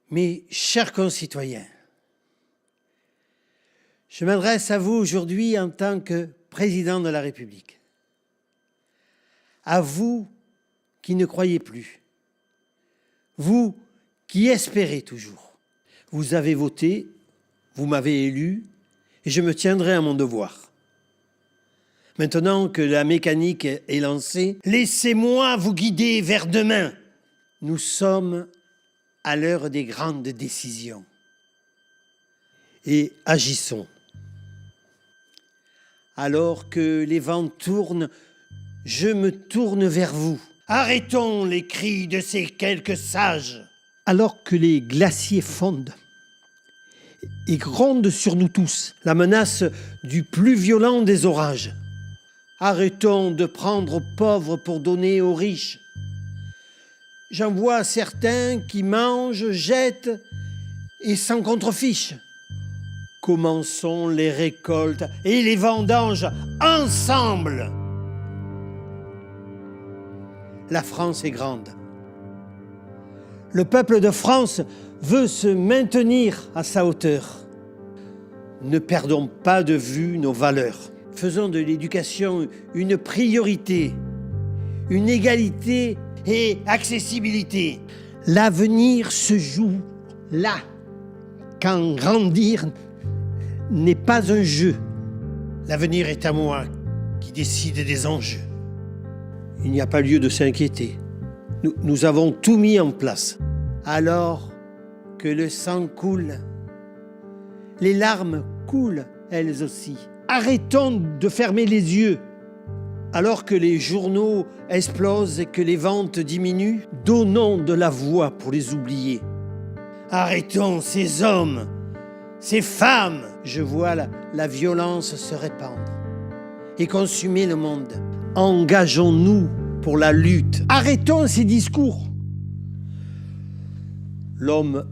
Mes chers concitoyens, je m'adresse à vous aujourd'hui en tant que président de la République. À vous qui ne croyez plus, vous qui espérez toujours. Vous avez voté, vous m'avez élu et je me tiendrai à mon devoir. Maintenant que la mécanique est lancée, laissez-moi vous guider vers demain. Nous sommes à l'heure des grandes décisions. Et agissons. Alors que les vents tournent, je me tourne vers vous. Arrêtons les cris de ces quelques sages. Alors que les glaciers fondent et grondent sur nous tous la menace du plus violent des orages. Arrêtons de prendre aux pauvres pour donner aux riches. J'en vois certains qui mangent, jettent et s'en contrefichent. Commençons les récoltes et les vendanges ensemble. La France est grande. Le peuple de France veut se maintenir à sa hauteur. Ne perdons pas de vue nos valeurs. Faisons de l'éducation une priorité, une égalité et accessibilité. L'avenir se joue là, quand grandir n'est pas un jeu. L'avenir est à moi qui décide des enjeux. Il n'y a pas lieu de s'inquiéter. Nous avons tout mis en place. Alors que le sang coule, les larmes coulent elles aussi. Arrêtons de fermer les yeux. Alors que les journaux explosent et que les ventes diminuent, donnons de la voix pour les oublier. Arrêtons ces hommes, ces femmes. Je vois la violence se répandre et consumer le monde. Engageons-nous pour la lutte. Arrêtons ces discours. L'homme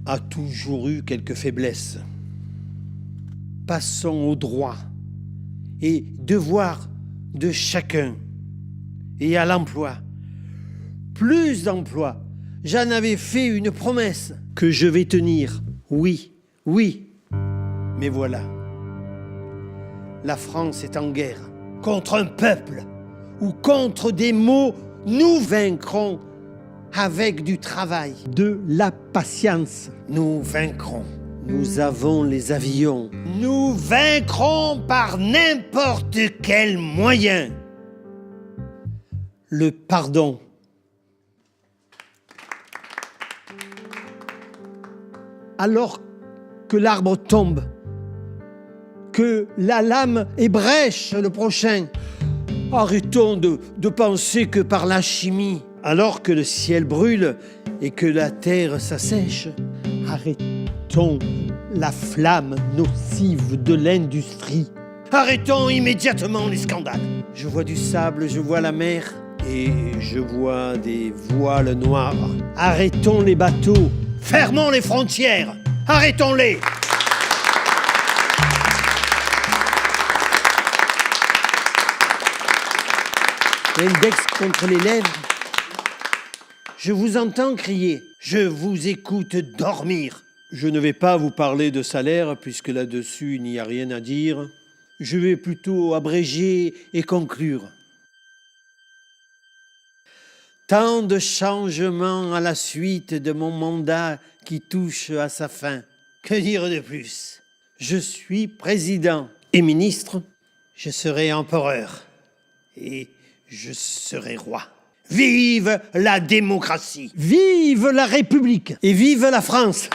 a toujours eu quelques faiblesses. Passons au droit et devoir de chacun et à l'emploi. Plus d'emplois. J'en avais fait une promesse que je vais tenir. Oui, oui. Mais voilà. La France est en guerre. Contre un peuple ou contre des mots, nous vaincrons avec du travail. De la patience. Nous vaincrons. Nous avons les avions. Nous vaincrons par n'importe quel moyen. Le pardon. Alors que l'arbre tombe, que la lame ébrèche le prochain, arrêtons de penser que par la chimie, alors que le ciel brûle et que la terre s'assèche, arrêtons la flamme nocive de l'industrie. Arrêtons immédiatement les scandales. Je vois du sable, je vois la mer et je vois des voiles noirs. Arrêtons les bateaux. Fermons les frontières. Arrêtons-les. L'index contre les lèvres. Je vous entends crier. Je vous écoute dormir. Je ne vais pas vous parler de salaire puisque là-dessus il n'y a rien à dire. Je vais plutôt abréger et conclure. Tant de changements à la suite de mon mandat qui touche à sa fin. Que dire de plus? Je suis président et ministre. Je serai empereur et je serai roi. Vive la démocratie! Vive la République! Et vive la France!